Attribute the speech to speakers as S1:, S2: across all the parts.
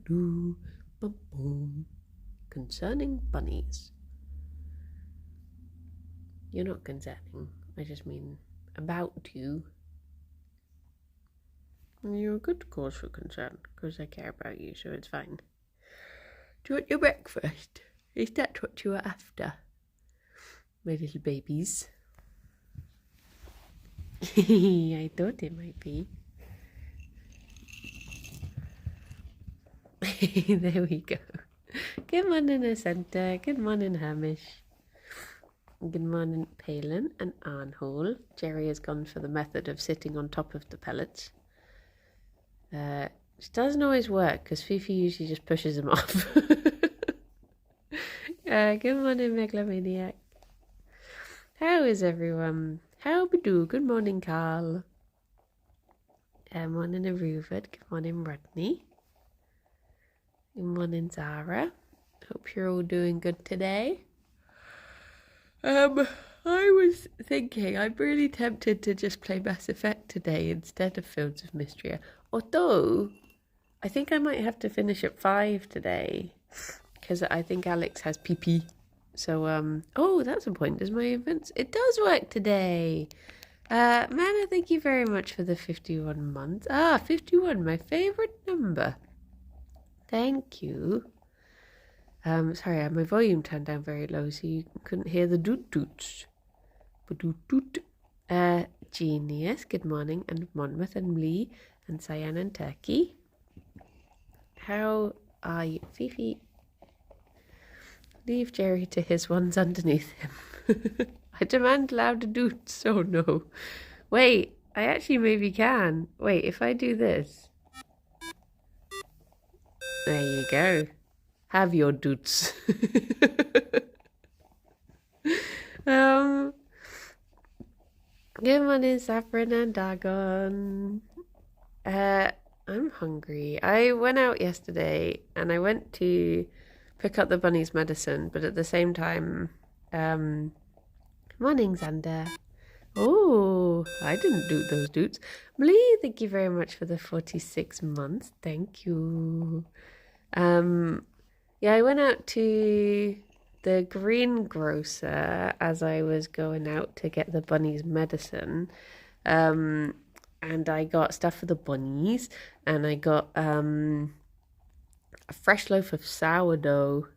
S1: do, boom, boom. Concerning bunnies. You're not concerning. I just mean about you. You're a good cause for concern, because I care about you, so it's fine. Do you want your breakfast? Is that what you are after? My little babies. I thought it might be. There we go. Good morning, Asenta. Good morning, Hamish. Good morning, Palin and Arnhole. Gerry has gone for the method of sitting on top of the pellets. Which doesn't always work, because Fifi usually just pushes them off. Good morning, Megalomaniac. How is everyone? How we do? Good morning, Carl. Morning, Aruved. Good morning, Rodney. Good morning, Zara. Hope you're all doing good today. I was thinking I'm really tempted to just play Mass Effect today instead of Fields of Mystery. Although, I think I might have to finish at 5 today, because I think Alex has PP. So, oh, that's a point. Does my events... It does work today. Mana, thank you very much for the 51 months. 51, my favourite number. Thank you. Sorry, I had my volume turned down very low, so you couldn't hear the doot-doots. Doot-doot. Genius, good morning, and Monmouth and Lee, and Cyan and Turkey. How are you? Fifi, leave Gerry to his ones underneath him. I demand louder doots. Oh no. Wait, I actually maybe can. Wait, if I do this. There you go. Have your doots. Good morning, Saffron and Dagon. I'm hungry. I went out yesterday and I went to pick up the bunny's medicine, but at the same time, morning, Xander. Oh, I didn't do those doots. Malie, thank you very much for the 46 months. Thank you. Yeah, I went out to the greengrocer as I was going out to get the bunny's medicine. And I got stuff for the bunnies, and I got a fresh loaf of sourdough.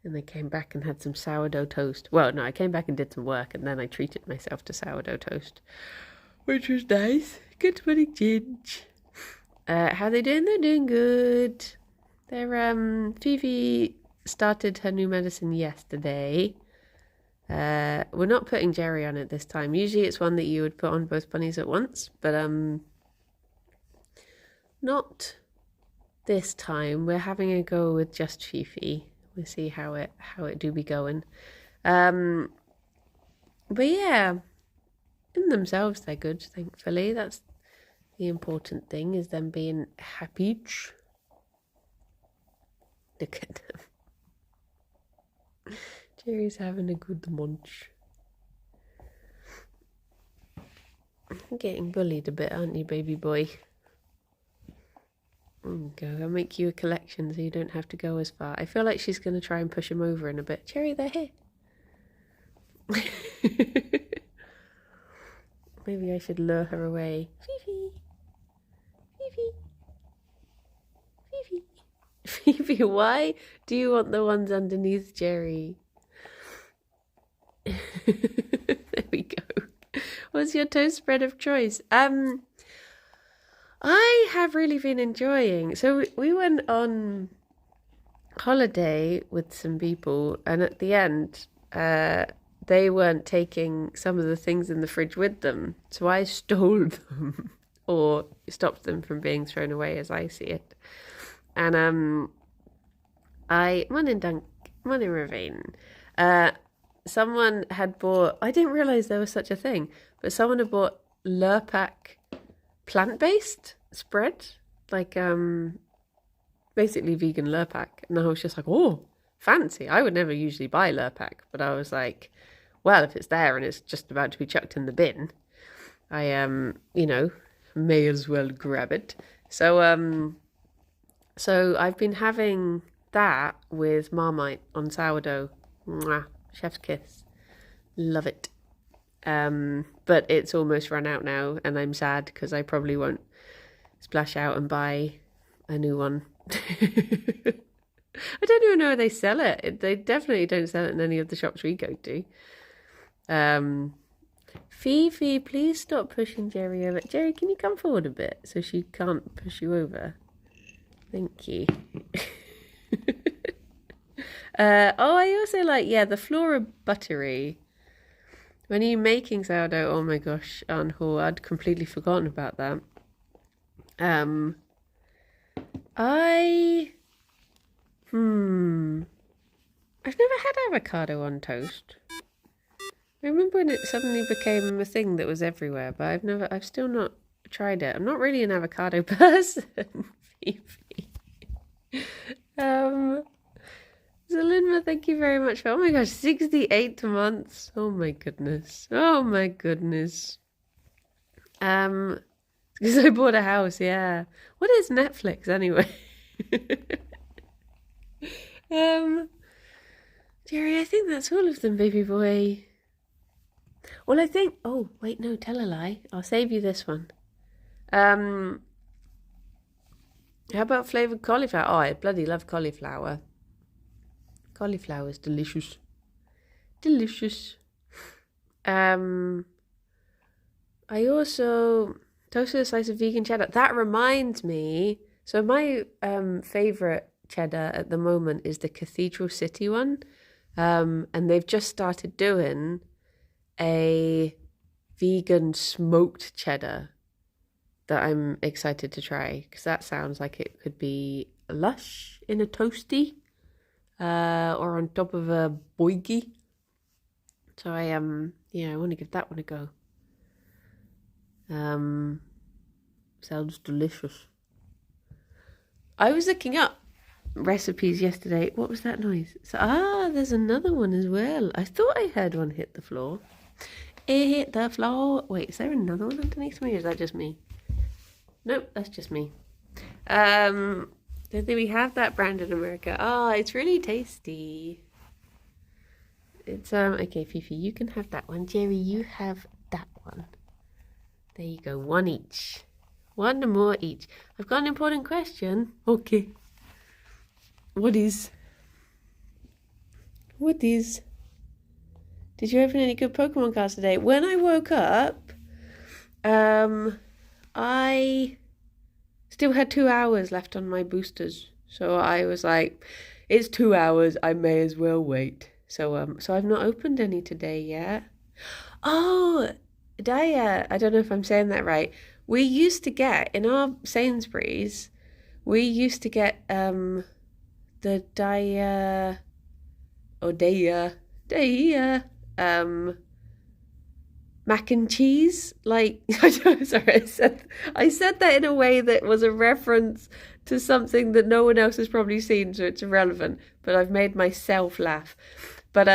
S1: And I came back and had some sourdough toast. Well, no, I came back and did some work, and then I treated myself to sourdough toast, which was nice. Good morning, Ginge. How they doing? They're doing good. They're, Fifi started her new medicine yesterday. We're not putting Gerry on it this time. Usually it's one that you would put on both bunnies at once, but not this time. We're having a go with just Fifi. We'll see how it do be going. But yeah, in themselves they're good, thankfully. That's the important thing, is them being happy. Look at them. Gerry's having a good munch. You're getting bullied a bit, aren't you, baby boy? There you go. I'll make you a collection so you don't have to go as far. I feel like she's going to try and push him over in a bit. Gerry, they're here. Maybe I should lure her away. Fifi. Fifi. Fifi. Fifi, why do you want the ones underneath Gerry? There we go. What's your toast spread of choice? I have really been enjoying. So we went on holiday with some people, and at the end, they weren't taking some of the things in the fridge with them, so I stole them or stopped them from being thrown away, as I see it. And morning Ravine. Someone had bought, I didn't realise there was such a thing, but someone had bought Lurpak plant-based spread, like basically vegan Lurpak. And I was just like, oh, fancy. I would never usually buy Lurpak, but I was like, well, if it's there and it's just about to be chucked in the bin, I may as well grab it. So So I've been having that with Marmite on sourdough. Mwah, chef's kiss. Love it. But it's almost run out now, and I'm sad because I probably won't splash out and buy a new one. I don't even know where they sell it. They definitely don't sell it in any of the shops we go to. Fifi, please stop pushing Gerry over. Gerry, can you come forward a bit so she can't push you over? Thank you. I also like, the Flora Buttery. When are you making sourdough? Oh my gosh, Anho, I'd completely forgotten about that. I've never had avocado on toast. I remember when it suddenly became a thing that was everywhere, but I've still not tried it. I'm not really an avocado person, Phoebe. Zelinma, thank you very much for, oh my gosh, 68 months. Oh my goodness. Oh my goodness. Because I bought a house, yeah. What is Netflix anyway? Gerry, I think that's all of them, baby boy. Well, I think, oh, wait, no, tell a lie. I'll save you this one. How about flavoured cauliflower? Oh, I bloody love cauliflower. Cauliflower is delicious. Delicious. I also toasted a slice of vegan cheddar. That reminds me. So my favourite cheddar at the moment is the Cathedral City one. And they've just started doing a vegan smoked cheddar that I'm excited to try, because that sounds like it could be lush in a toasty or on top of a boigie. So I want to give that one a go. Sounds delicious. I was looking up recipes yesterday. What was that noise? So there's another one as well. I thought I heard one hit the floor. It hit the floor. Wait, is there another one underneath me, or is that just me? Nope, that's just me. Don't think we have that brand in America. It's really tasty. It's okay, Fifi, you can have that one. Gerry, you have that one. There you go, one each. One more each. I've got an important question. Okay. What is? Did you open any good Pokemon cards today? When I woke up, I still had 2 hours left on my boosters. So I was like, it's 2 hours, I may as well wait. So I've not opened any today yet. Oh, Daya, I don't know if I'm saying that right. We used to get, in our Sainsbury's, the Daya mac and cheese. Like, I said that in a way that was a reference to something that no one else has probably seen, so it's irrelevant, but I've made myself laugh. But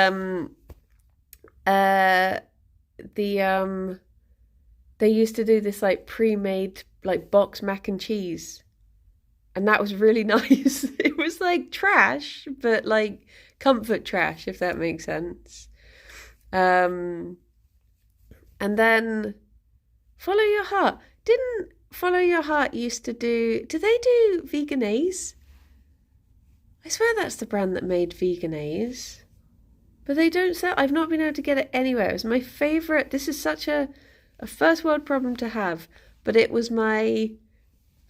S1: they used to do this like pre-made like box mac and cheese, and that was really nice. It was like trash, but like comfort trash, if that makes sense. And then Follow Your Heart. Didn't Follow Your Heart used to do they do Veganese? I swear that's the brand that made Veganese. But they don't sell. I've not been able to get it anywhere. It was my favourite. This is such a first world problem to have, but it was my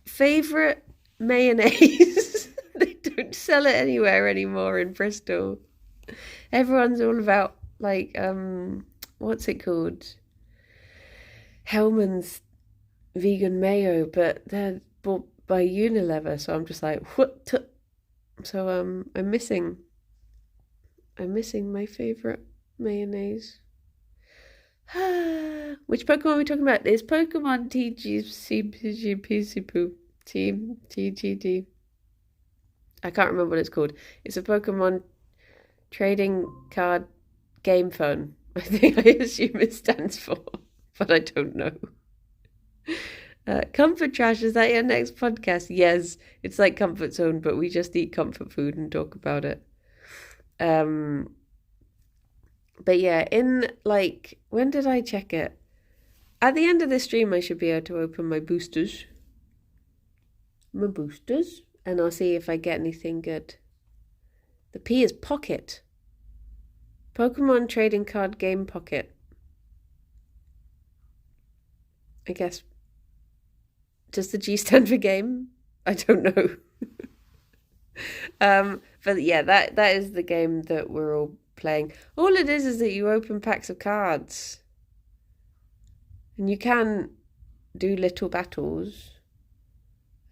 S1: favourite mayonnaise. They don't sell it anywhere anymore in Bristol. Everyone's all about like what's it called? Hellman's vegan mayo, but they're bought by Unilever, so I'm just like, what? So I'm missing my favourite mayonnaise. Which Pokemon are we talking about? It's Pokemon TGCPGPCPoo Team TGD. I can't remember what it's called. It's a Pokemon trading card game phone. I assume it stands for, but I don't know. Comfort trash, is that your next podcast? Yes, it's like Comfort Zone, but we just eat comfort food and talk about it. But yeah, when did I check it? At the end of the stream, I should be able to open my boosters. And I'll see if I get anything good. The P is pocket. Pokemon trading card game pocket. I guess. Does the G stand for game? I don't know. But yeah, that is the game that we're all playing. All it is that you open packs of cards. And you can do little battles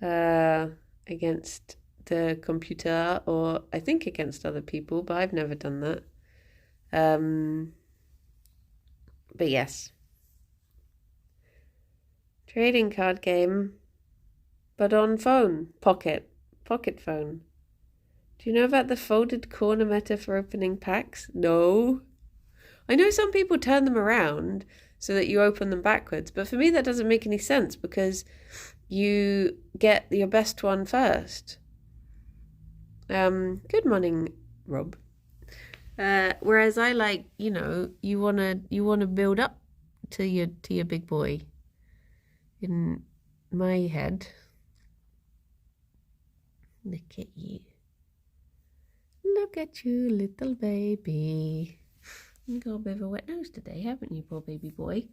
S1: against the computer, or I think against other people, but I've never done that. But yes. Trading card game, but on phone. Pocket phone. Do you know about the folded corner meta for opening packs? No. I know some people turn them around so that you open them backwards, but for me that doesn't make any sense because you get your best one first. Good morning, Rob. Whereas I like, you wanna build up to your big boy. In my head. Look at you. Look at you, little baby. You got a bit of a wet nose today, haven't you, poor baby boy?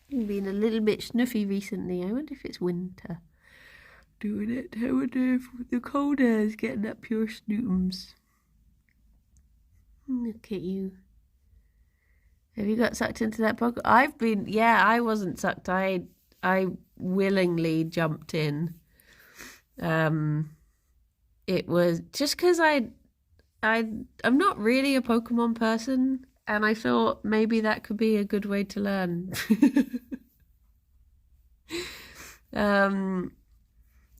S1: You've been a little bit snuffy recently. I wonder if it's winter doing it. I wonder if the cold air is getting up your snootums. Look at you. Have you got sucked into that pocket? I wasn't sucked. I willingly jumped in. It was just because I'm not really a Pokemon person, and I thought maybe that could be a good way to learn. I'm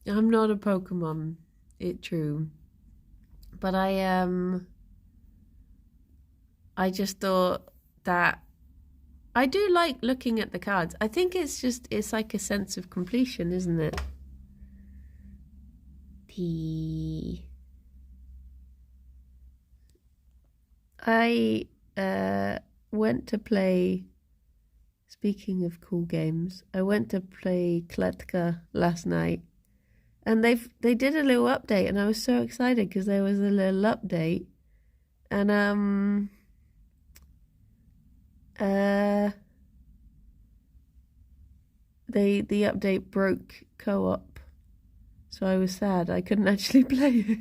S1: not a Pokemon, it's true, but I just thought that I do like looking at the cards. I think it's like a sense of completion, isn't it? I went to play, speaking of cool games, I went to play Kletka last night, and they did a little update, and I was so excited because there was a little update, and the update broke co-op, so I was sad I couldn't actually play it.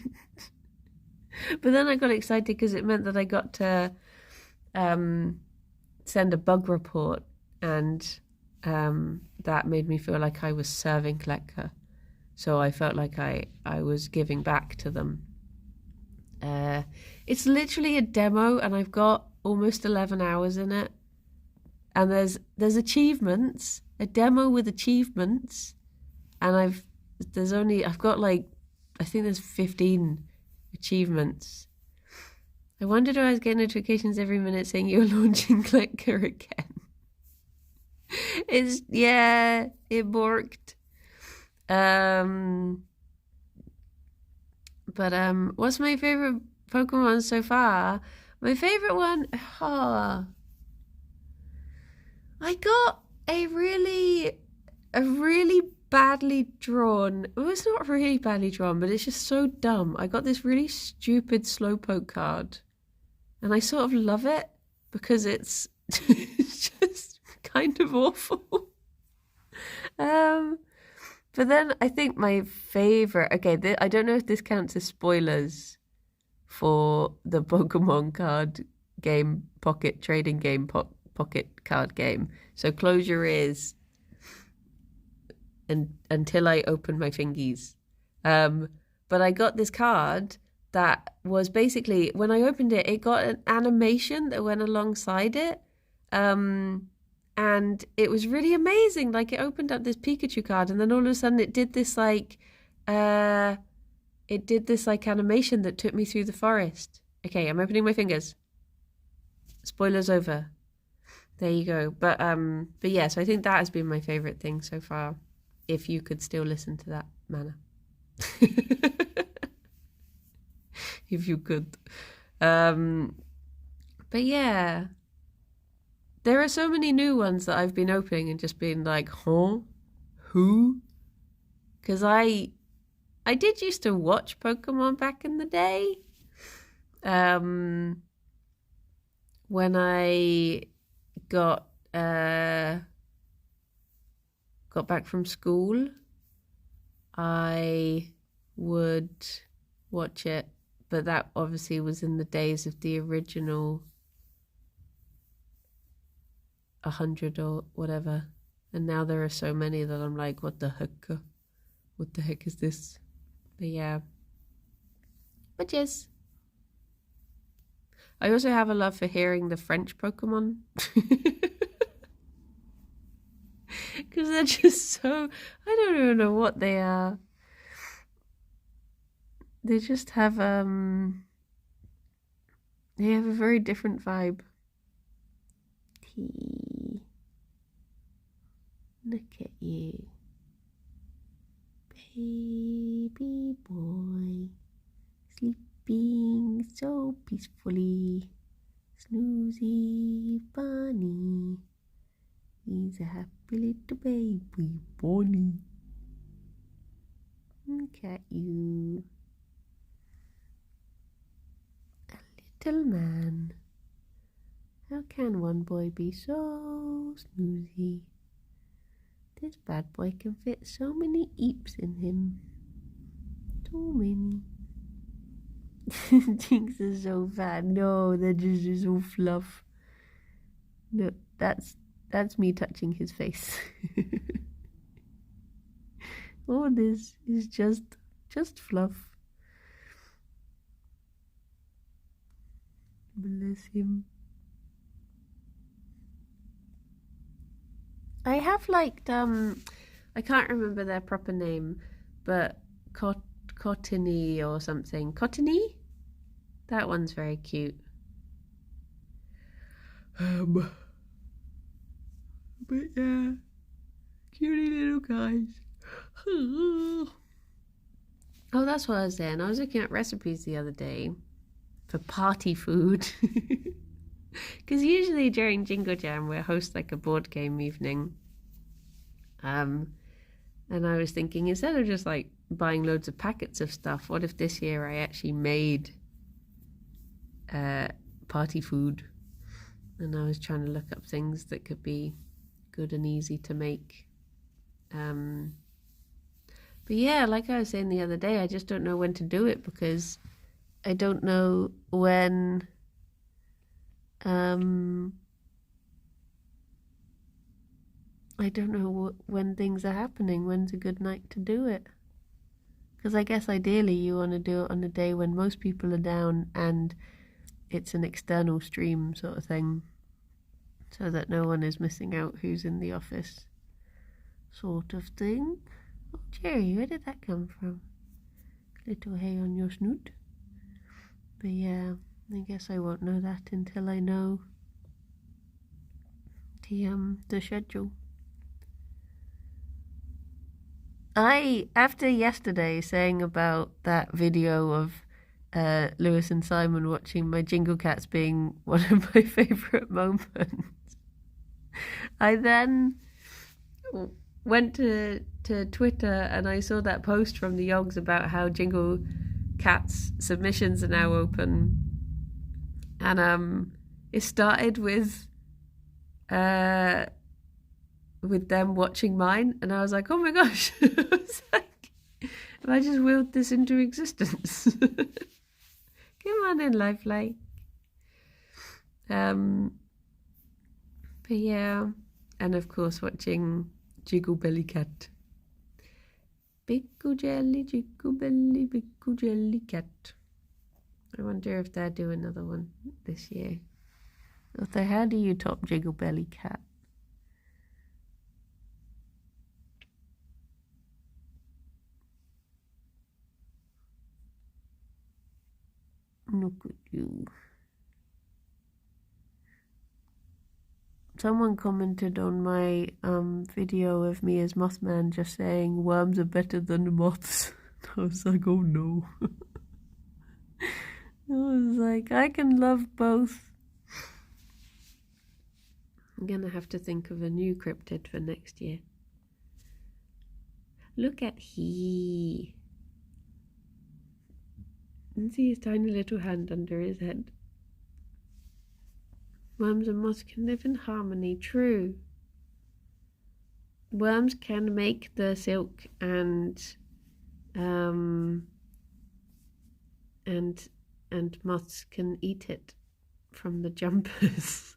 S1: But then I got excited because it meant that I got to send a bug report, and that made me feel like I was serving Kletka, so I felt like I was giving back to them. It's literally a demo, and I've got almost 11 hours in it. And there's achievements, a demo with achievements, and I've got I think there's 15 achievements. I wondered why I was getting notifications every minute saying you're launching Clicker again. It borked. But what's my favorite Pokemon so far? My favorite one, I got a really badly drawn, well, it's not really badly drawn, but it's just so dumb. I got this really stupid Slowpoke card, and I sort of love it because it's just kind of awful. But then I think my favorite, I don't know if this counts as spoilers for the Pokemon card game pocket trading game pocket card game. So close your ears until I open my fingies. But I got this card that was basically, when I opened it, it got an animation that went alongside it. And it was really amazing. Like, it opened up this Pikachu card, and then all of a sudden it did this animation that took me through the forest. Okay, I'm opening my fingers. Spoilers over. there you go. But yeah, so I think that has been my favourite thing so far. If you could still listen to that, Manna. If you could. But yeah, there are so many new ones that I've been opening and just being like, huh? Who? Because I did used to watch Pokemon back in the day. When I got back from school, I would watch it, but that obviously was in the days of the original 100 or whatever, and now there are so many that I'm like, what the heck is this? But yeah, but yes, I also have a love for hearing the French Pokemon. Because they're just so, I don't even know what they are. They just have they have a very different vibe. Look at you, baby boy, sleeping so peacefully. Snoozy bunny, he's a happy little baby bunny. Look at you, a little man. How can one boy be so snoozy? This bad boy can fit so many eeps in him. So many. Jinx is so fat. No, they're just so fluff. No, that's me touching his face. All this is just fluff. Bless him. I have liked I can't remember their proper name, but Cottony or something. Cottony? That one's very cute. But yeah, cutie little guys. Oh, that's what I was saying. I was looking at recipes the other day for party food. Because usually during Jingle Jam we host like a board game evening. And I was thinking, instead of just like buying loads of packets of stuff, what if this year I actually made party food? And I was trying to look up things that could be good and easy to make. But yeah, like I was saying the other day, I just don't know when to do it, because I don't know when I don't know when things are happening. When's a good night to do it? Because I guess ideally you want to do it on a day when most people are down and it's an external stream sort of thing, so that no one is missing out who's in the office sort of thing. Oh, Gerry, where did that come from? Little hair on your snoot. But yeah, I guess I won't know that until I know the schedule. After yesterday saying about that video of Lewis and Simon watching my Jingle Cats being one of my favourite moments, I then went to Twitter and I saw that post from the Yogs about how Jingle Cats submissions are now open, and it started with them watching mine, and I was like, oh my gosh. I was like, have I just willed this into existence? Come on in, lifelike. But yeah, and of course watching Jiggle Belly Cat. Bickle jelly, jiggle belly, bickle jelly cat. I wonder if they'll do another one this year. Although, how do you top Jiggle Belly Cat? Look at you. Someone commented on my video of me as Mothman just saying worms are better than moths. I was like, oh no. I was like, I can love both. I'm gonna have to think of a new cryptid for next year. Look at he. And see his tiny little hand under his head. Worms and moths can live in harmony. True. Worms can make the silk and moths can eat it from the jumpers.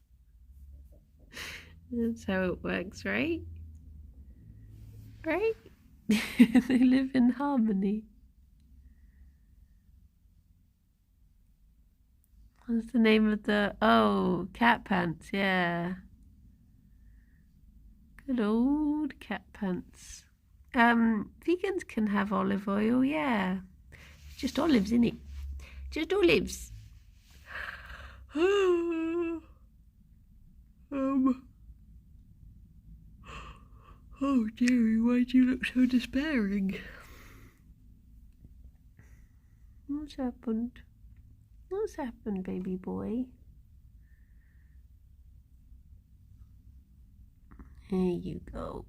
S1: That's how it works, right? Right? They live in harmony. What's the name of the... Oh, cat pants, yeah. Good old cat pants. Vegans can have olive oil, yeah. It's just olives, innit? Just olives. Oh, Gerry, why do you look so despairing? What's happened? What's happened, baby boy? There you go.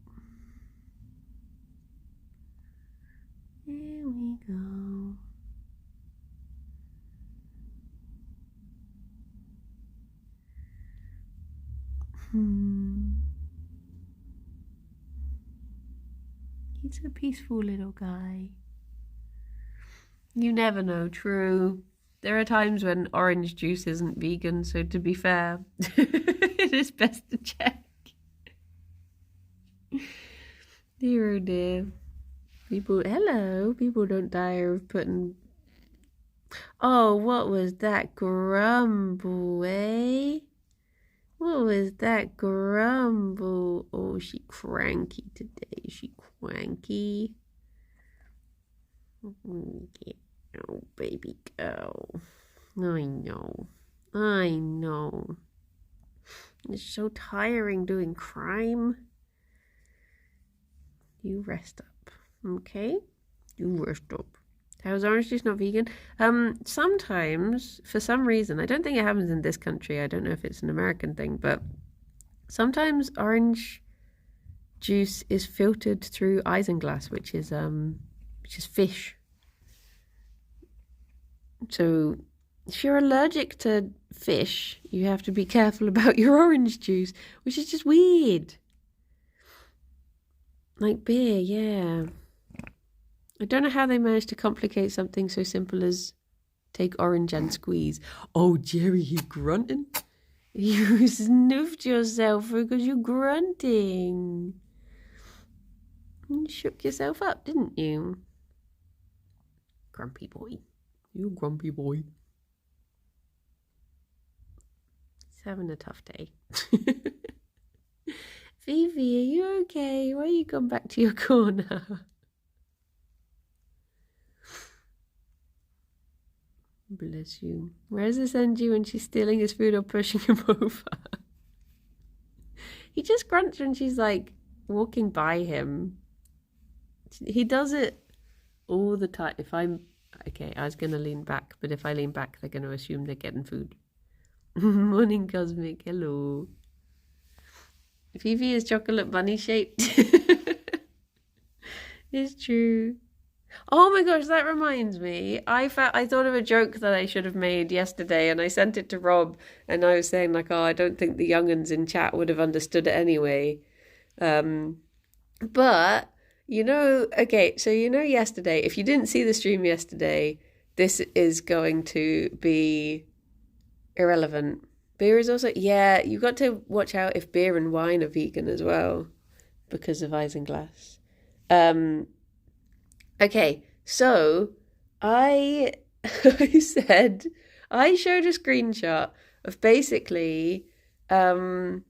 S1: There we go. He's a peaceful little guy. You never know, true. There are times when orange juice isn't vegan, so to be fair, it is best to check. Dear oh dear. People don't die of putting... Oh, what was that grumble, eh? What was that grumble? Oh, she cranky today. She cranky. Oh, baby girl. I know. It's so tiring doing crime. You rest up, okay? You rest up. How's orange juice not vegan? Sometimes, for some reason, I don't think it happens in this country. I don't know if it's an American thing, but sometimes orange juice is filtered through isinglass, which is fish. So if you're allergic to fish, you have to be careful about your orange juice, which is just weird. Like beer, yeah. I don't know how they managed to complicate something so simple as take orange and squeeze. Oh, Gerry, you grunting? You sniffed yourself because you're grunting. You shook yourself up, didn't you? Grumpy boy. You grumpy boy. He's having a tough day. Fifi, are you okay? Why you gone back to your corner? Bless you. Where does this send you when she's stealing his food or pushing him over? He just grunts when she's like walking by him. He does it all the time. Okay, I was going to lean back, but if I lean back, they're going to assume they're getting food. Morning, Cosmic. Hello. Fifi is chocolate bunny shaped. It's true. Oh my gosh, that reminds me. I thought of a joke that I should have made yesterday, and I sent it to Rob, and I was saying like, oh, I don't think the young'uns in chat would have understood it anyway. But okay, so yesterday, if you didn't see the stream yesterday, this is going to be irrelevant. Beer is also, yeah, you got to watch out if beer and wine are vegan as well because of isinglass. Okay, so I showed a screenshot of basically, I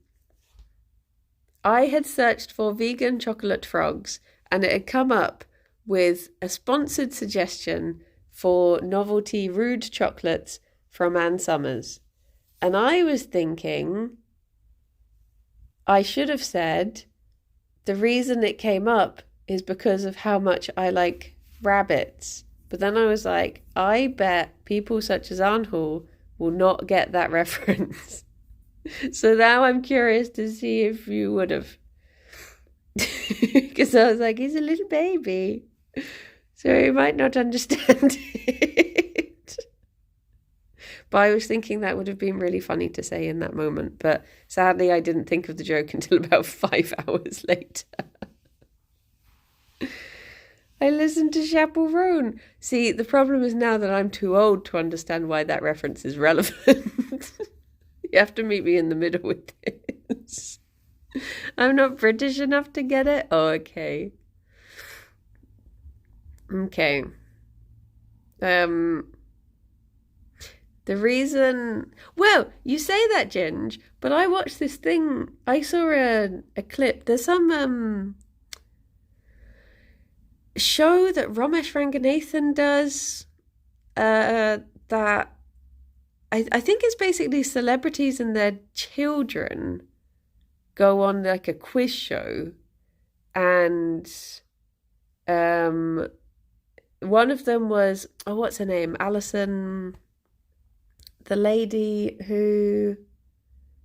S1: had searched for vegan chocolate frogs and it had come up with a sponsored suggestion for novelty rude chocolates from Ann Summers. And I was thinking, I should have said the reason it came up is because of how much I like rabbits. But then I was like, I bet people such as Arnhall will not get that reference. So now I'm curious to see if you would have. Because I was like, he's a little baby, so he might not understand it. But I was thinking that would have been really funny to say in that moment. But sadly, I didn't think of the joke until about 5 hours later. I listened to Chaperone. See, the problem is now that I'm too old to understand why that reference is relevant. You have to meet me in the middle with this. I'm not British enough to get it? Oh, okay. Okay. The reason... Well, you say that, Ginge, but I watched this thing. I saw a clip. There's some show that Ramesh Ranganathan does that I think it's basically celebrities and their children go on like a quiz show, and one of them was, oh, what's her name? Alison, the lady who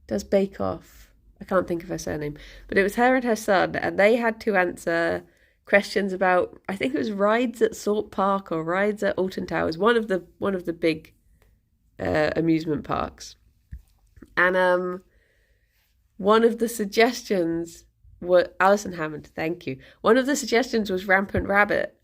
S1: does Bake Off. I can't think of her surname, but it was her and her son, and they had to answer questions about, I think it was rides at Salt Park or rides at Alton Towers, one of the big amusement parks. And one of the suggestions was Alison Hammond, thank you. One of the suggestions was Rampant Rabbit.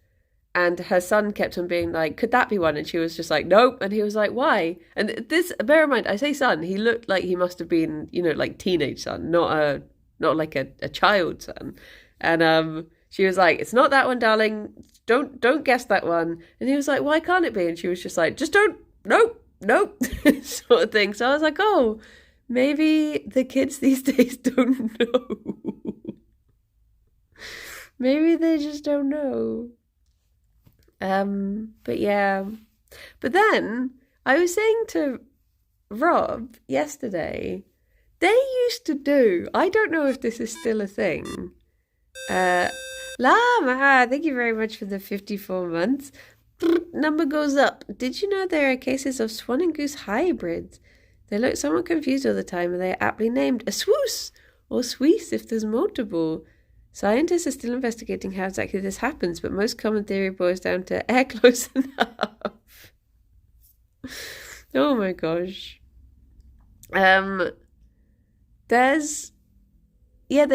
S1: And her son kept on being like, could that be one? And she was just like, nope. And he was like, why? And this, bear in mind, I say son, he looked like he must have been, like teenage son, not like a child son. And she was like, it's not that one, darling. Don't guess that one. And he was like, why can't it be? And she was just like, just don't, nope, sort of thing. So I was like, oh, maybe the kids these days don't know. Maybe they just don't know. But yeah. But then I was saying to Rob yesterday, they used to do, I don't know if this is still a thing. Lama, thank you very much for the 54 months. Number goes up. Did you know there are cases of swan and goose hybrids? They look somewhat confused all the time, and they are aptly named a swoos or swees if there's multiple. Scientists are still investigating how exactly this happens, but most common theory boils down to air close enough. Oh my gosh. There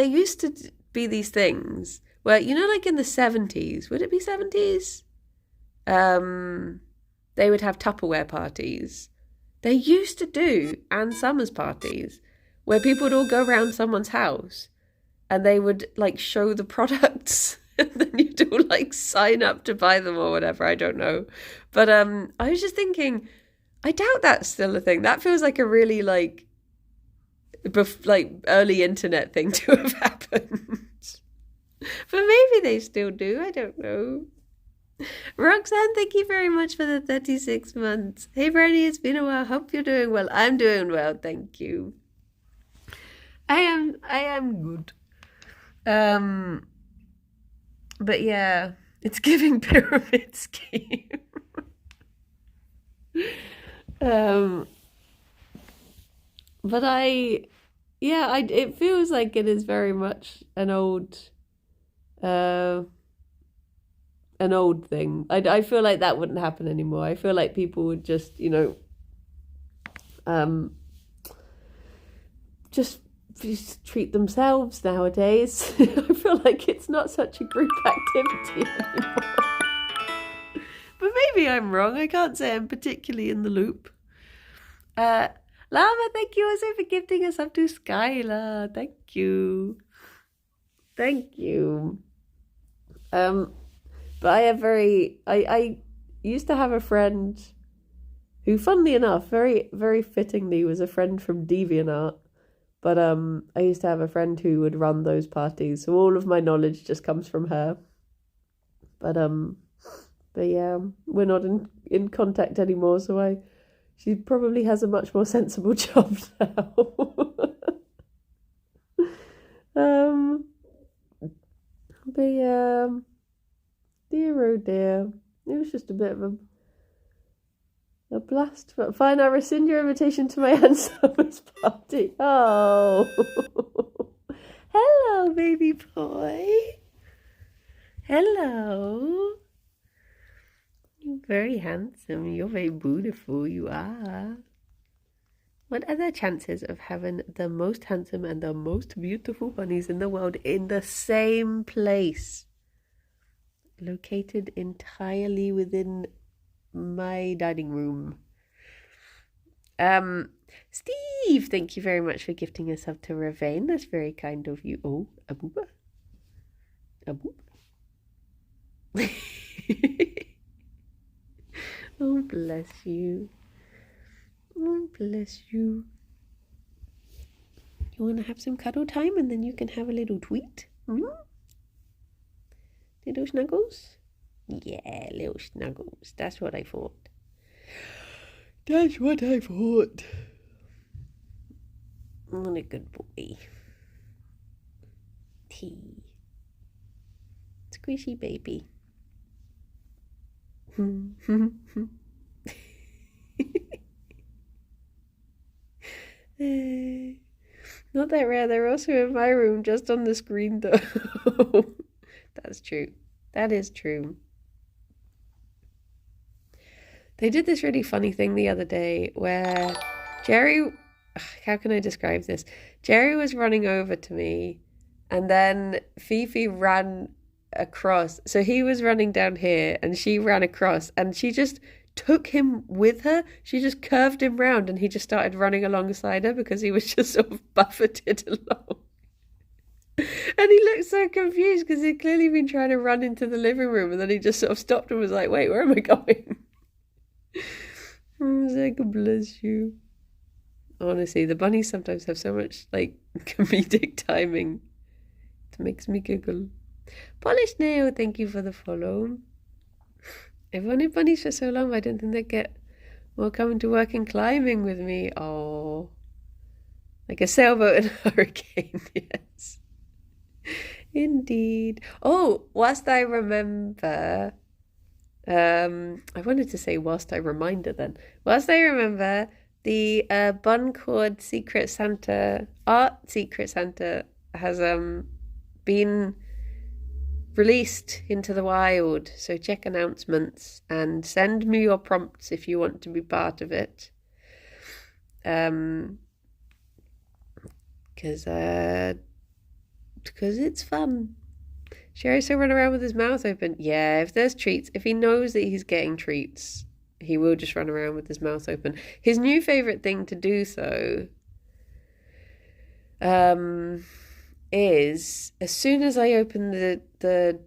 S1: used to be these things where, like in the 70s, would it be 70s? They would have Tupperware parties. They used to do Ann Summers parties where people would all go around someone's house and they would like show the products and then you'd all like sign up to buy them or whatever. I don't know. But I was just thinking, I doubt that's still a thing. That feels like a really like early internet thing to have happened. But maybe they still do. I don't know. Roxanne, thank you very much for the 36 months. Hey, Bernie, it's been a while. Hope you're doing well. I'm doing well, thank you. I am good. But yeah, it's giving pyramid scheme. But it feels like it is very much an old thing. I feel like that wouldn't happen anymore. I feel like people would just, just treat themselves nowadays. I feel like it's not such a group activity anymore. But maybe I'm wrong. I can't say I'm particularly in the loop. Lama, thank you also for gifting us up to Skylar. Thank you. But I used to have a friend who, funnily enough, very, very fittingly, was a friend from DeviantArt. But I used to have a friend who would run those parties, so all of my knowledge just comes from her. But yeah, we're not in contact anymore, so she probably has a much more sensible job now. But yeah, dear oh dear, it was just a bit of a blast. But fine, I rescind your invitation to my Aunt Summer's party. Oh, hello, baby boy. Hello. You're very handsome. You're very beautiful. You are. What are the chances of having the most handsome and the most beautiful bunnies in the world in the same place? Located entirely within my dining room. Steve, thank you very much for gifting a sub to Ravane. That's very kind of you. Oh, Abooba. Abooba. Oh, bless you. Oh, bless you. You want to have some cuddle time and then you can have a little tweet? Little snuggles? Yeah, little snuggles. That's what I thought. That's what I thought. What a good boy. Tea. Squishy baby. Not that rare. They're also in my room, just on the screen though. That's true. That is true. They did this really funny thing the other day where Gerry, how can I describe this? Gerry was running over to me and then Fifi ran across. So he was running down here and she ran across and she just took him with her. She just curved him round and he just started running alongside her because he was just sort of buffeted along. And he looked so confused because he'd clearly been trying to run into the living room and then he just sort of stopped and was like, wait, where am I going? I was like, bless you. Honestly, the bunnies sometimes have so much like comedic timing. It makes me giggle. Polished Nail, thank you for the follow. I've wanted bunnies for so long, but I didn't think they'd get more coming to work and climbing with me. Oh, like a sailboat and a hurricane, yes. Indeed. Oh, whilst I remember, I wanted to say whilst I remember the bun cord Secret Santa has been released into the wild, so check announcements and send me your prompts if you want to be part of it. Because it's fun. Should I also run around with his mouth open? Yeah, if there's treats, if he knows that he's getting treats, he will just run around with his mouth open. His new favourite thing to do, though, is as soon as I open the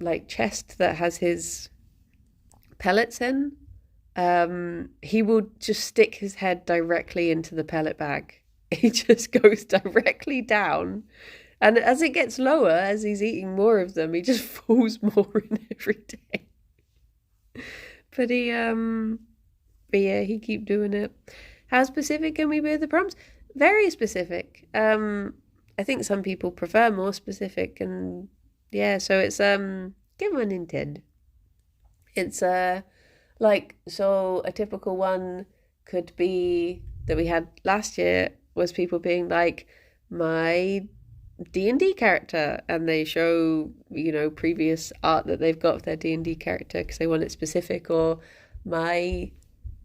S1: like chest that has his pellets in, he will just stick his head directly into the pellet bag. He just goes directly down, and as it gets lower, as he's eating more of them, he just falls more in every day. But yeah, he keep doing it. How specific can we be with the prompts? Very specific. I think some people prefer more specific, and yeah, so it's give one in 10. It's like, so a typical one could be that we had last year was people being like, my D&D character, and they show, you know, previous art that they've got of their D&D character because they want it specific, or my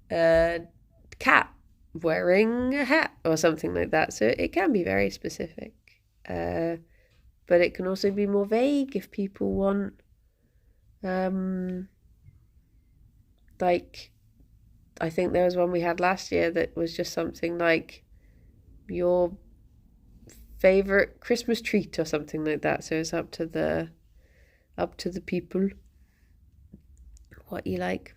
S1: cat wearing a hat or something like that. So it can be very specific, but it can also be more vague if people want like, I think there was one we had last year that was just something like your favorite Christmas treat or something like that. So it's up to the people what you like.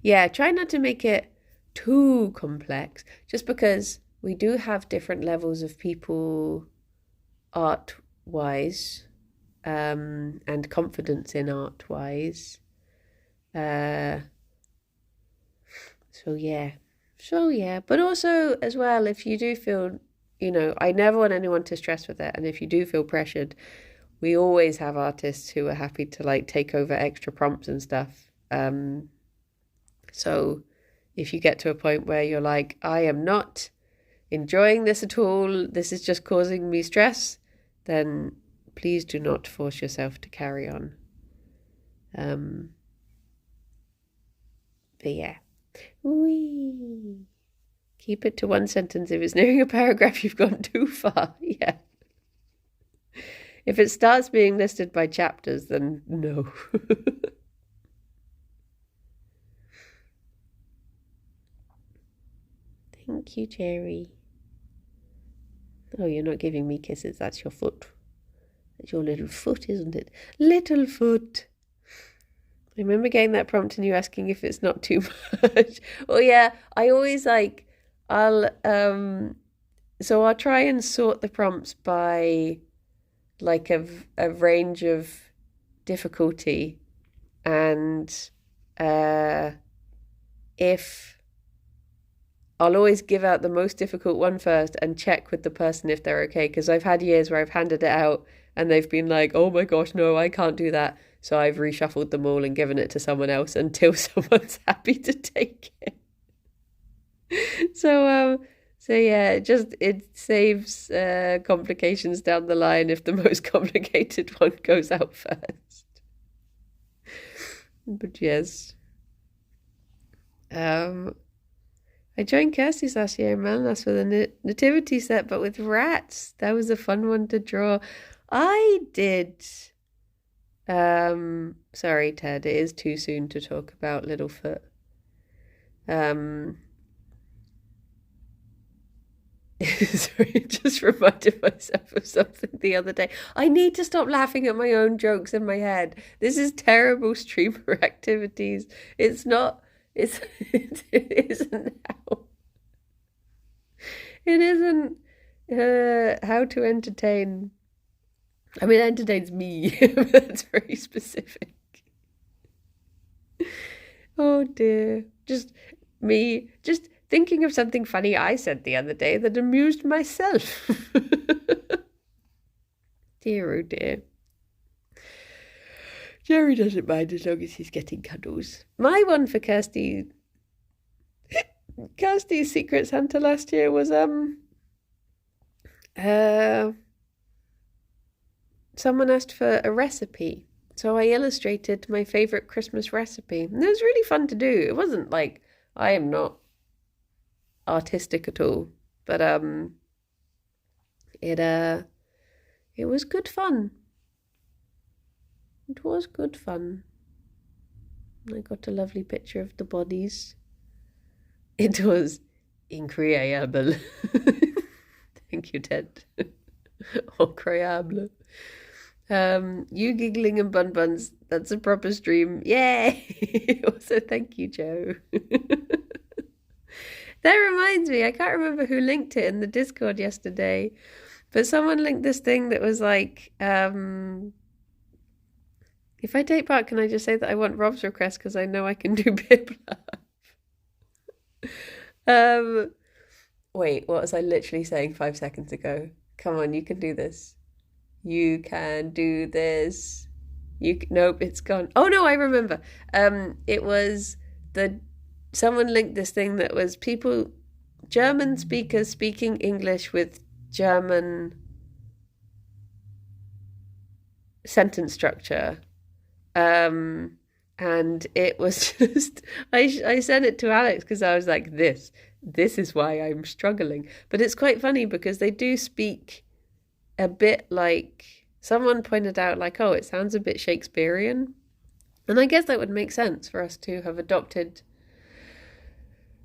S1: Yeah, try not to make it too complex, just because we do have different levels of people art wise, and confidence in art wise. So yeah, but also as well, if you do feel you know, I never want anyone to stress with it. And if you do feel pressured, we always have artists who are happy to like take over extra prompts and stuff. So if you get to a point where you're like, I am not enjoying this at all, this is just causing me stress, then please do not force yourself to carry on. But yeah. Whee. Keep it to one sentence. If it's nearing a paragraph, you've gone too far. Yeah. If it starts being listed by chapters, then no. Thank you, Gerry. Oh, you're not giving me kisses. That's your foot. That's your little foot, isn't it? Little foot. I remember getting that prompt and you asking if it's not too much. Oh yeah, I always like, so I'll try and sort the prompts by like a range of difficulty, and if I'll always give out the most difficult one first and check with the person if they're okay, because I've had years where I've handed it out and they've been like, oh my gosh, no, I can't do that. So I've reshuffled them all and given it to someone else until someone's happy to take it. So yeah, it saves complications down the line if the most complicated one goes out first. But yes. I joined Kirsty's last year in Manlas for the nativity set, but with rats. That was a fun one to draw. I did. Sorry, Ted, it is too soon to talk about Littlefoot. Sorry, just reminded myself of something the other day. I need to stop laughing at my own jokes in my head. This is terrible streamer activities. It isn't how to entertain. I mean, it entertains me, but that's very specific. Oh dear. Just thinking of something funny I said the other day that amused myself. Dear, oh dear. Gerry doesn't mind as long as he's getting cuddles. My one for Kirsty's Secret Santa last year was someone asked for a recipe, so I illustrated my favourite Christmas recipe. And it was really fun to do. It wasn't like, I am not artistic at all, but it was good fun. It was good fun. I got a lovely picture of the bodies. It was incroyable. Thank you, Ted. Incroyable. You giggling and buns. That's a proper stream. Yay! Also, thank you, Joe. That reminds me, I can't remember who linked it in the Discord yesterday, but someone linked this thing that was like, if I take part, can I just say that I want Rob's request because I know I can do Bib Love? Wait, what was I literally saying 5 seconds ago? Come on, you can do this. You can do this. Nope, it's gone. Oh no, I remember. It was someone linked this thing that was German speakers speaking English with German sentence structure. And it was just, I sent it to Alex because I was like, this is why I'm struggling. But it's quite funny because they do speak a bit like, someone pointed out like, oh, it sounds a bit Shakespearean. And I guess that would make sense for us to have adopted,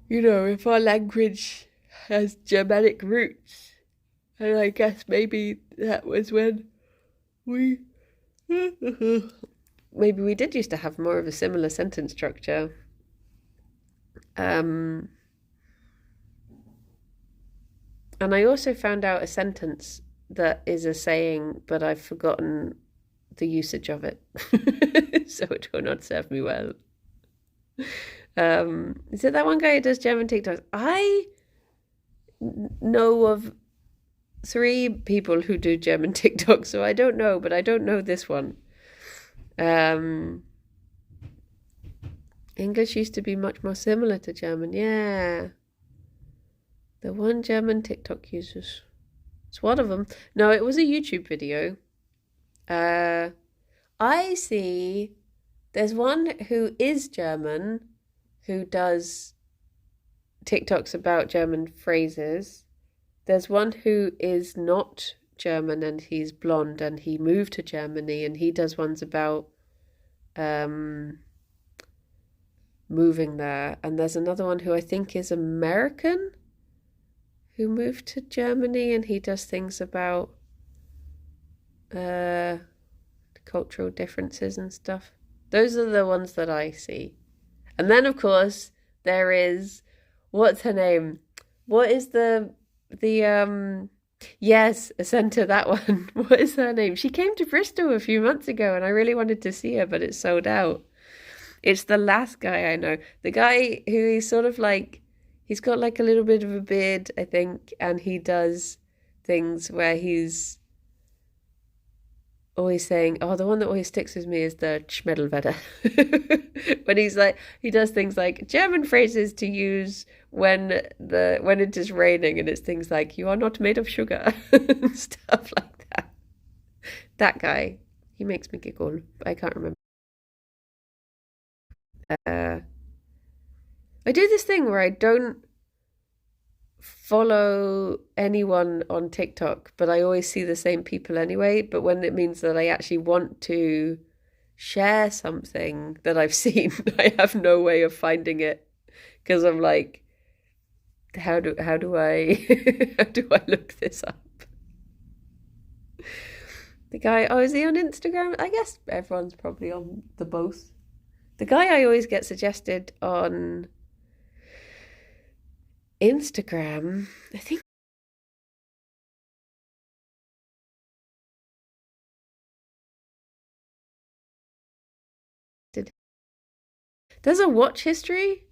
S1: you know, if our language has Germanic roots. And I guess maybe that was when maybe we did used to have more of a similar sentence structure. And I also found out a sentence that is a saying, but I've forgotten the usage of it. So it will not serve me well. Is it that one guy who does German TikToks? I know of three people who do German TikTok, so I don't know, but I don't know this one. English used to be much more similar to German. Yeah. The one German TikTok users. It's one of them. No, it was a YouTube video. I see there's one who is German who does TikToks about German phrases. There's one who is not German and he's blonde and he moved to Germany and he does ones about moving there. And there's another one who I think is American who moved to Germany and he does things about cultural differences and stuff. Those are the ones that I see. And then of course there is, what's her name? What is the yes, Ascenta, that one. What is her name? She came to Bristol a few months ago and I really wanted to see her, but it's sold out. It's the last guy I know. The guy who is sort of like, he's got like a little bit of a beard, I think, and he does things where he's always saying, oh, the one that always sticks with me is the Schmiddelwetter. When he's like, he does things like German phrases to use when it is raining, and it's things like, you are not made of sugar, and stuff like that. That guy, he makes me giggle. I can't remember. I do this thing where I don't follow anyone on TikTok, but I always see the same people anyway. But when it means that I actually want to share something that I've seen, I have no way of finding it because I'm like, how do I how do I look this up? The guy, oh, is he on Instagram? I guess everyone's probably on the both. The guy I always get suggested on Instagram, I think. There's a watch history?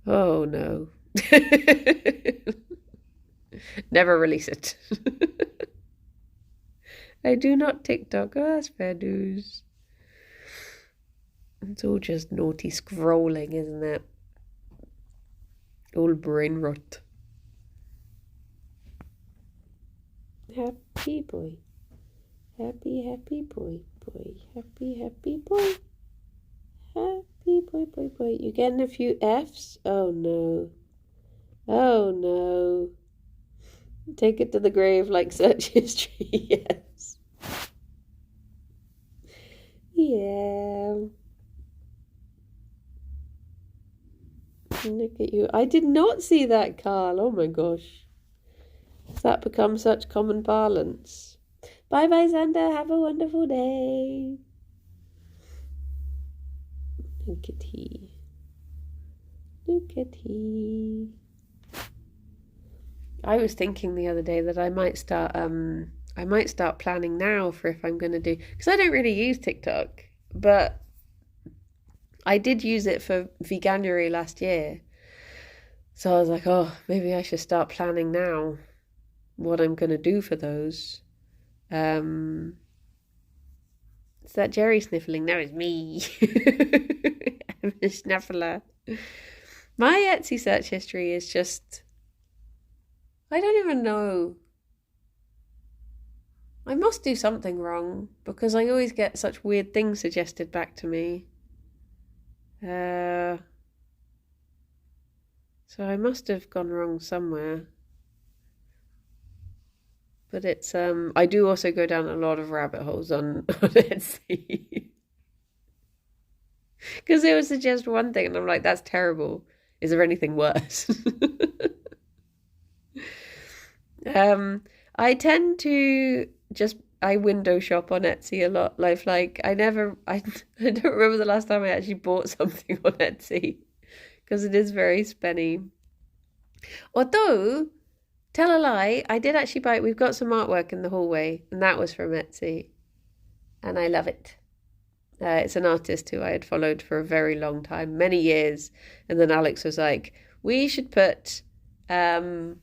S1: Oh no. Never release it. I do not TikTok. Oh, that's fair news. It's all just naughty scrolling, isn't it? All brain rot. Happy boy. Happy, happy boy. Happy, happy boy. Happy boy. You're getting a few Fs? Oh no. Oh no. Take it to the grave like search history, yes. Yeah. Look at you. I did not see that, Carl. Oh my gosh. Has that become such common parlance? Bye bye, Xander. Have a wonderful day. Look at he. Look at he. I was thinking the other day that I might start planning now for if I'm going to do, because I don't really use TikTok, but I did use it for Veganuary last year. So I was like, oh, maybe I should start planning now what I'm going to do for those. Is that Gerry sniffling? No, it's me. I'm a snuffler. My Etsy search history is just, I don't even know. I must do something wrong because I always get such weird things suggested back to me. So I must have gone wrong somewhere. But it's I do also go down a lot of rabbit holes on Etsy. Because they would suggest one thing and I'm like, that's terrible. Is there anything worse? I tend to I window shop on Etsy a lot. Like I don't remember the last time I actually bought something on Etsy because it is very spenny. Although, tell a lie, I did actually buy it. We've got some artwork in the hallway and that was from Etsy and I love it. It's an artist who I had followed for a very long time, many years. And then Alex was like, we should put some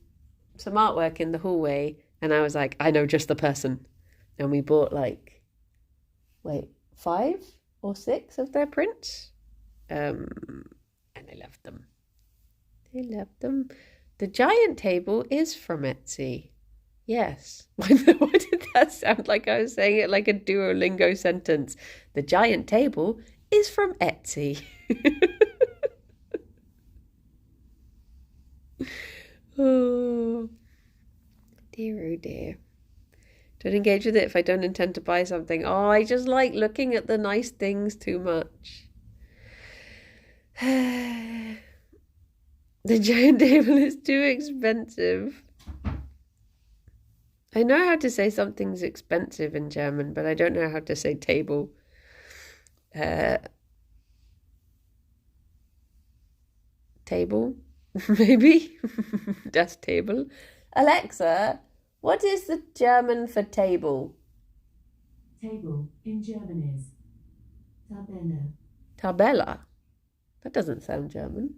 S1: some artwork in the hallway, and I was like, I know just the person. And we bought like, 5 or 6 of their prints. And I loved them. I loved them. The giant table is from Etsy. Yes. Why did that sound like I was saying it like a Duolingo sentence? The giant table is from Etsy. Oh, dear, oh dear. Don't engage with it if I don't intend to buy something. Oh, I just like looking at the nice things too much. The giant table is too expensive. I know how to say something's expensive in German, but I don't know how to say table. Table, maybe? Das Table. Alexa, what is the German for table?
S2: Table in German is Tabelle.
S1: Tabella? That doesn't sound German.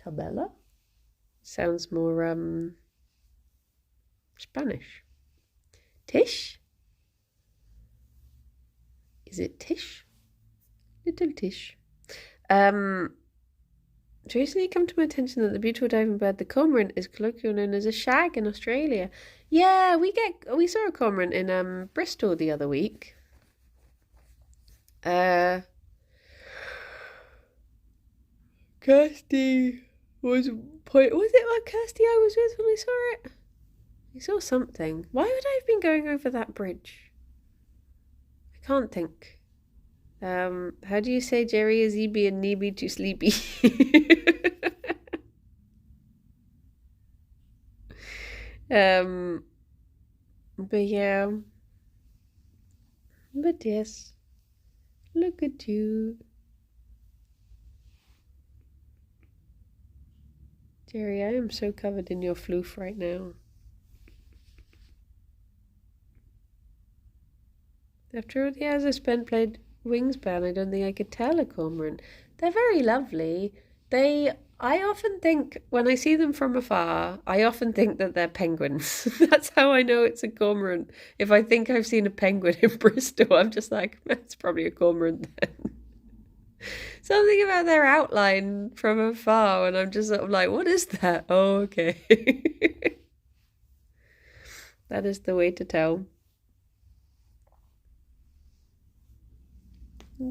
S1: Tabella? Sounds more, Spanish. Tisch? Is it Tisch? Little Tisch. It's recently come to my attention that the beautiful diving bird, the cormorant, is colloquially known as a shag in Australia. Yeah, we saw a cormorant in Bristol the other week. Kirsty was it Kirsty I was with when I saw it? I saw something. Why would I have been going over that bridge? I can't think. How do you say Gerry is EB and Neeby too sleepy? But yeah. But yes. Look at you. Gerry, I am so covered in your floof right now. After all the hours I spent played wingspan, I don't think I could tell a cormorant. They're very lovely. I often think, when I see them from afar, I often think that they're penguins. That's how I know it's a cormorant. If I think I've seen a penguin in Bristol, I'm just like, that's probably a cormorant then. Something about their outline from afar, and I'm just sort of like, what is that? Oh, okay. That is the way to tell.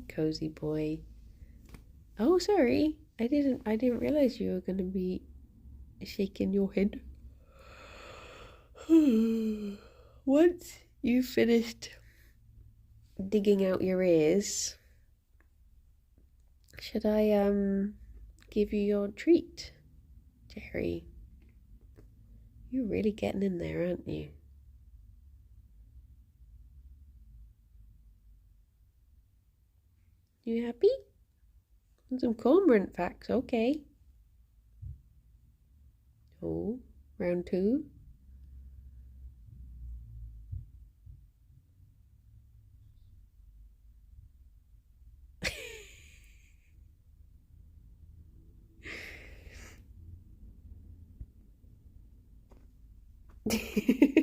S1: Cozy boy. Oh, sorry. I didn't realize you were gonna be shaking your head. Once you finished digging out your ears, should I give you your treat, Gerry? You're really getting in there, aren't you? You happy? Some cormorant facts, okay. Oh, round 2.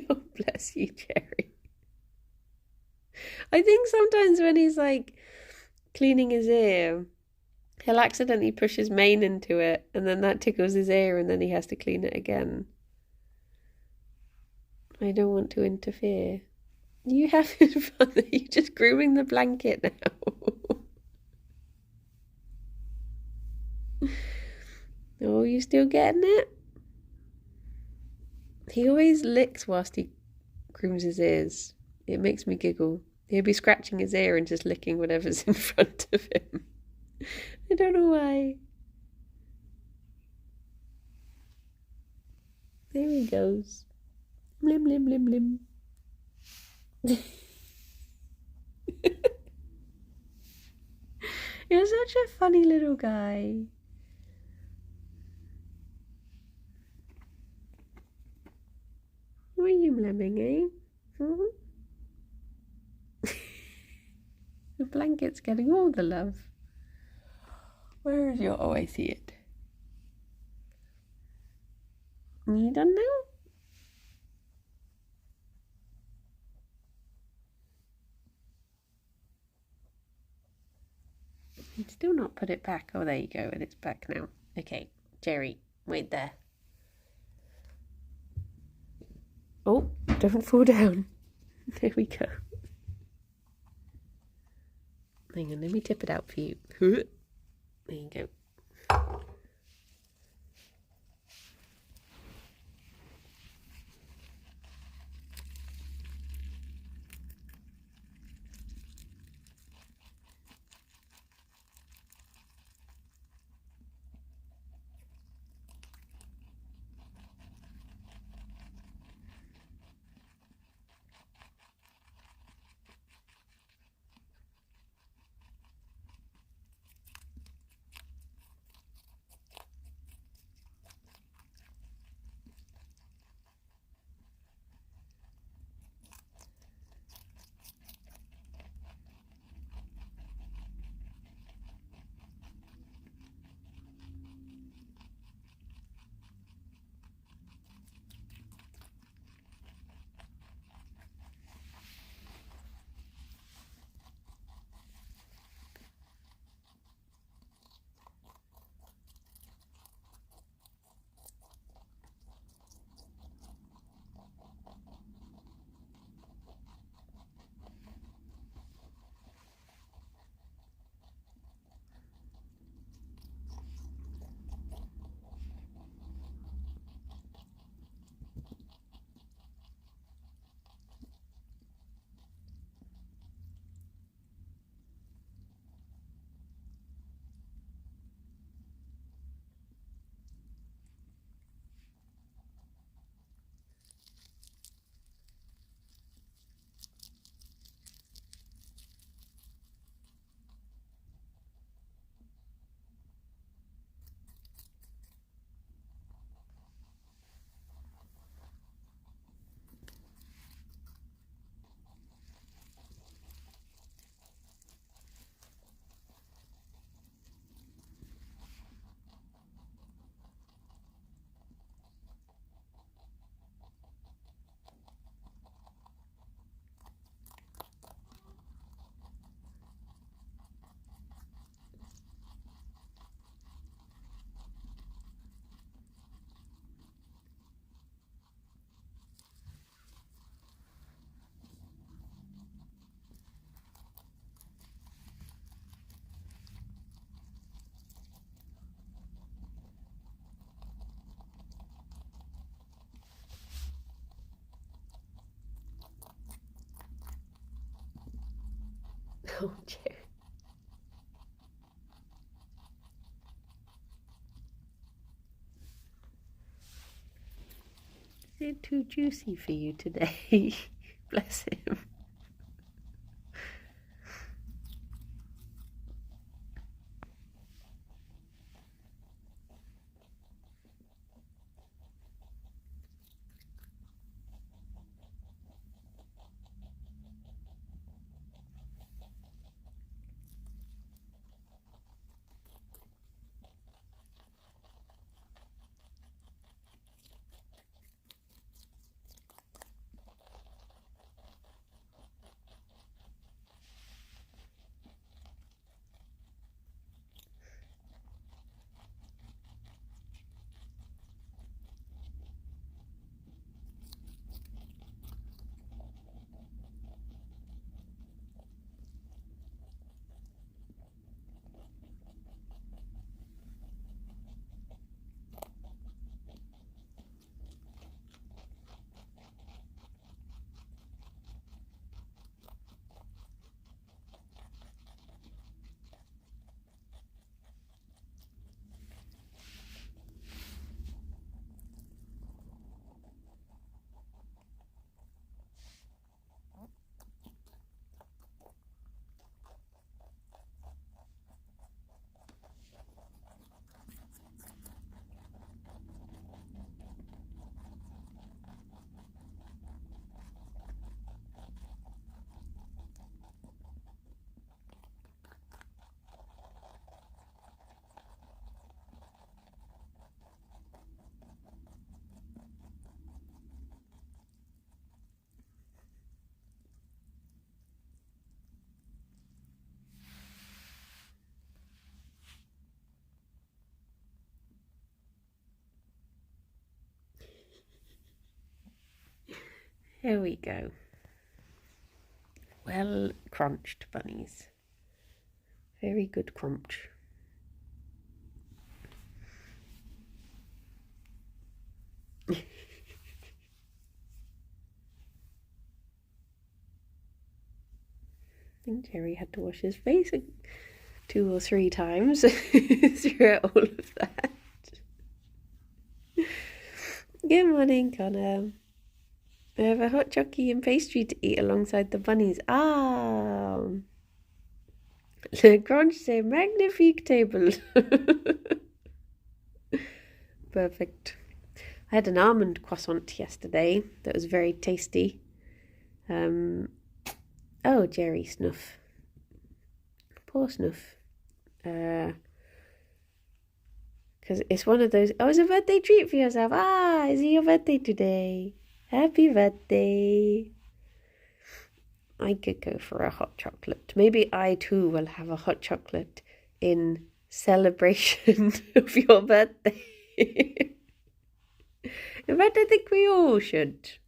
S1: Oh, bless you, Gerry. I think sometimes when he's like cleaning his ear, he'll accidentally push his mane into it, and then that tickles his ear, and then he has to clean it again. I don't want to interfere. You having fun? Are you just grooming the blanket now? Oh, you still getting it? He always licks whilst he grooms his ears. It makes me giggle. He'll be scratching his ear and just licking whatever's in front of him. I don't know why. There he goes. Blim, blim, blim, blim. You're such a funny little guy. What are you blimming, eh? Mm-hmm. The blanket's getting all the love. Where is your... Oh, I see it. You done now? You'd still not put it back. Oh, there you go, and it's back now. Okay, Gerry, wait there. Oh, don't fall down. There we go. Hang on, let me tip it out for you. There you go. Oh, Gerry. Is it too juicy for you today? Bless him. There we go. Well crunched bunnies. Very good crunch. I think Gerry had to wash his face 2 or 3 times throughout all of that. Good morning, Connor. I have a hot chocolate and pastry to eat alongside the bunnies. Ah! Le Grand, c'est magnifique table. Perfect. I had an almond croissant yesterday that was very tasty. Oh, Gerry, Snuff. Poor Snuff. Because it's one of those, oh, it's a birthday treat for yourself. Ah, is it your birthday today? Happy birthday. I could go for a hot chocolate. Maybe I too will have a hot chocolate in celebration of your birthday. In fact, I think we all should.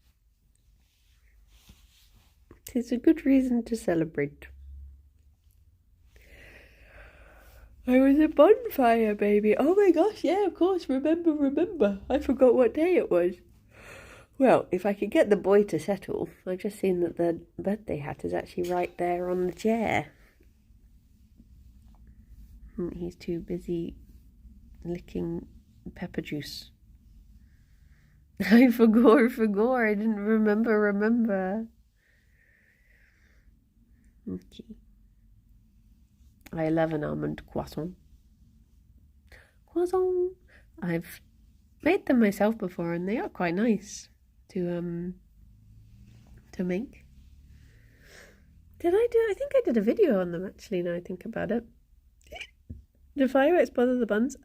S1: It's a good reason to celebrate. I was a bonfire baby. Oh my gosh, yeah, of course. Remember. I forgot what day it was. Well, if I could get the boy to settle, I've just seen that the birthday hat is actually right there on the chair. He's too busy licking pepper juice. I forgot. I didn't remember. Okay. I love an almond croissant. I've made them myself before, and they are quite nice to make. I think I did a video on them actually, now I think about it. Do fireworks bother the buns?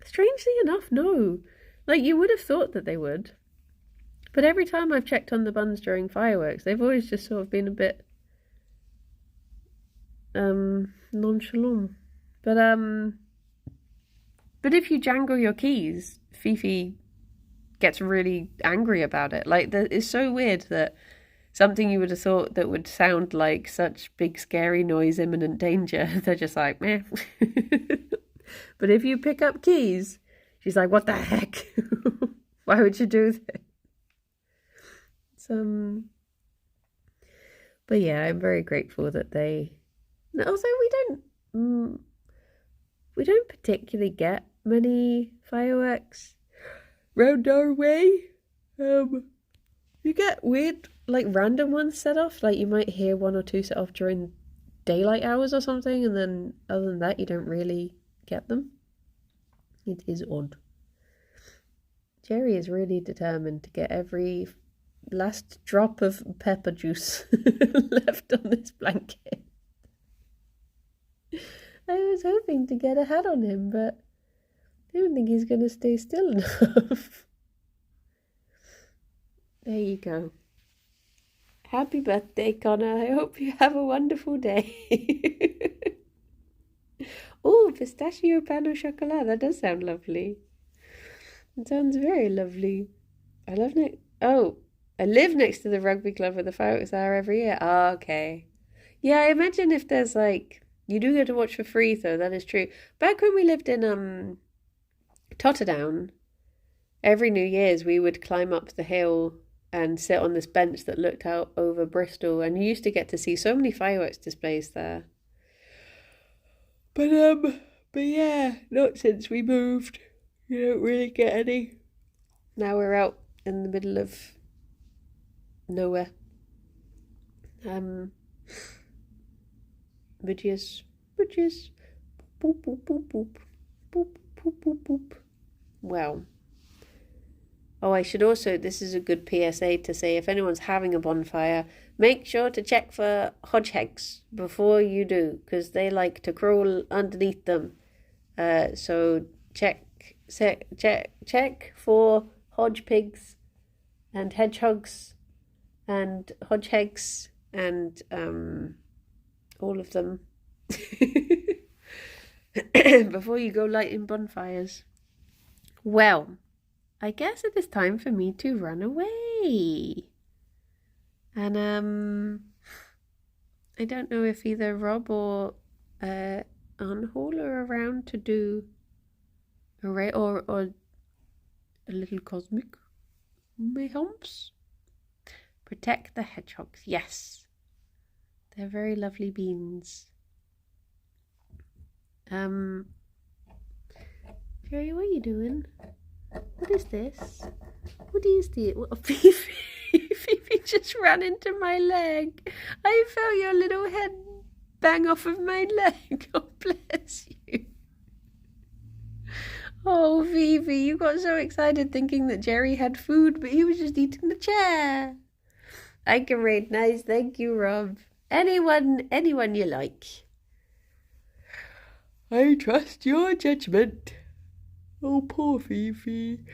S1: Strangely enough, no. Like, you would have thought that they would. But every time I've checked on the buns during fireworks, they've always just sort of been a bit nonchalant. But if you jangle your keys, Fifi gets really angry about it. Like, it's so weird that something you would have thought that would sound like such big scary noise, imminent danger, they're just like, meh. But if you pick up keys, she's like, what the heck? Why would you do this? But yeah, I'm very grateful that although we don't particularly get many fireworks round our way. You get weird, like, random ones set off. Like, you might hear 1 or 2 set off during daylight hours or something, and then other than that, you don't really get them. It is odd. Gerry is really determined to get every last drop of pepper juice left on this blanket. I was hoping to get a hat on him, but I don't think he's going to stay still enough. There you go. Happy birthday, Connor. I hope you have a wonderful day. Oh, pistachio pan au chocolat. That does sound lovely. It sounds very lovely. I live next to the rugby club where the fireworks are every year. Oh, okay. Yeah, I imagine if there's you do get to watch for free, though. That is true. Back when we lived in Totterdown, every New Year's we would climb up the hill and sit on this bench that looked out over Bristol, and you used to get to see so many fireworks displays there. But yeah, not since we moved. You don't really get any. Now we're out in the middle of nowhere. Bridges. Boop, boop, boop, boop. Boop, boop, boop, boop. Well. Oh, I should also, this is a good PSA to say, if anyone's having a bonfire, make sure to check for hodgehegs before you do, because they like to crawl underneath them. So check for hodge pigs and hedgehogs and hodgehegs and all of them before you go lighting bonfires. Well, I guess it is time for me to run away. And I don't know if either Rob or Aunt Hall are around to do a or a little cosmic mayhems. Protect the hedgehogs. Yes, they're very lovely beans. Gerry, what are you doing? What is this? What is this? What, Phoebe just ran into my leg. I felt your little head bang off of my leg. Oh, bless you. Oh, Phoebe, you got so excited thinking that Gerry had food, but he was just eating the chair. I can read nice. Thank you, Rob. Anyone you like. I trust your judgment. Oh, poor Phoebe.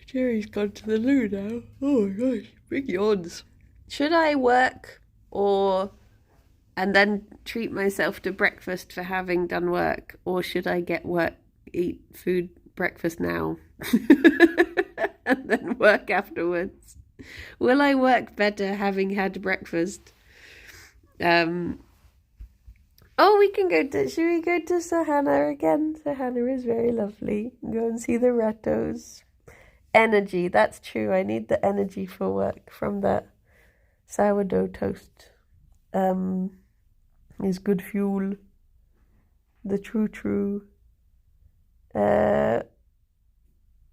S1: Gerry's gone to the loo now. Oh my gosh, big yawns. Should I work and then treat myself to breakfast for having done work, or should I eat food breakfast now and then work afterwards? Will I work better having had breakfast? Oh, should we go to Sahana again? Sahana is very lovely. Go and see the rattos. Energy, that's true. I need the energy for work from that sourdough toast. Is good fuel. The true.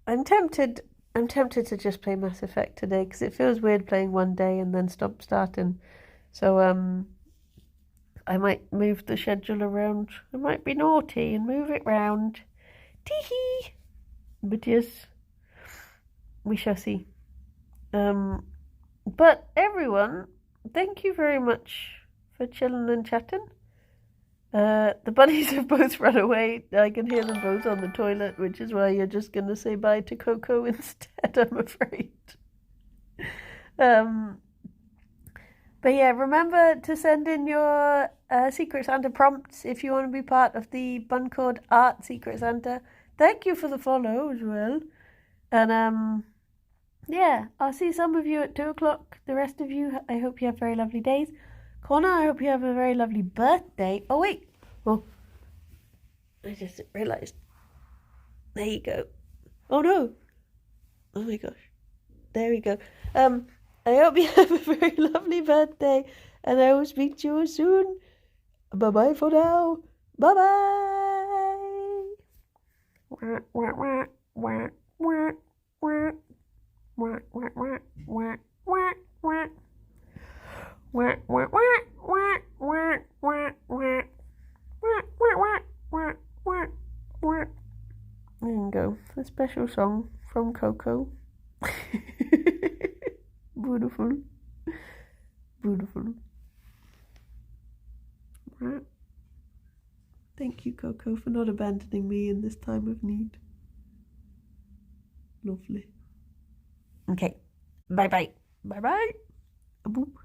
S1: I'm tempted to just play Mass Effect today because it feels weird playing one day and then stop starting. So I might move the schedule around. I might be naughty and move it round. Tee-hee! But yes, we shall see. But everyone, thank you very much for chilling and chatting. The bunnies have both run away. I can hear them both on the toilet, which is why you're just going to say bye to Coco instead, I'm afraid. But yeah, remember to send in your Secret Santa prompts if you want to be part of the Bun Code Art Secret Santa. Thank you for the follow as well. And yeah, I'll see some of you at 2 o'clock. The rest of you, I hope you have very lovely days. Connor, I hope you have a very lovely birthday. Oh, wait. Oh, I just realised. There you go. Oh, no. Oh, my gosh. There we go. I hope you have a very lovely birthday, and I will speak to you soon. Bye-bye for now. Bye-bye. There you go. A special song from Coco. Beautiful. Thank you, Coco, for not abandoning me in this time of need. Lovely. Okay. Bye-bye. Bye-bye. Boop.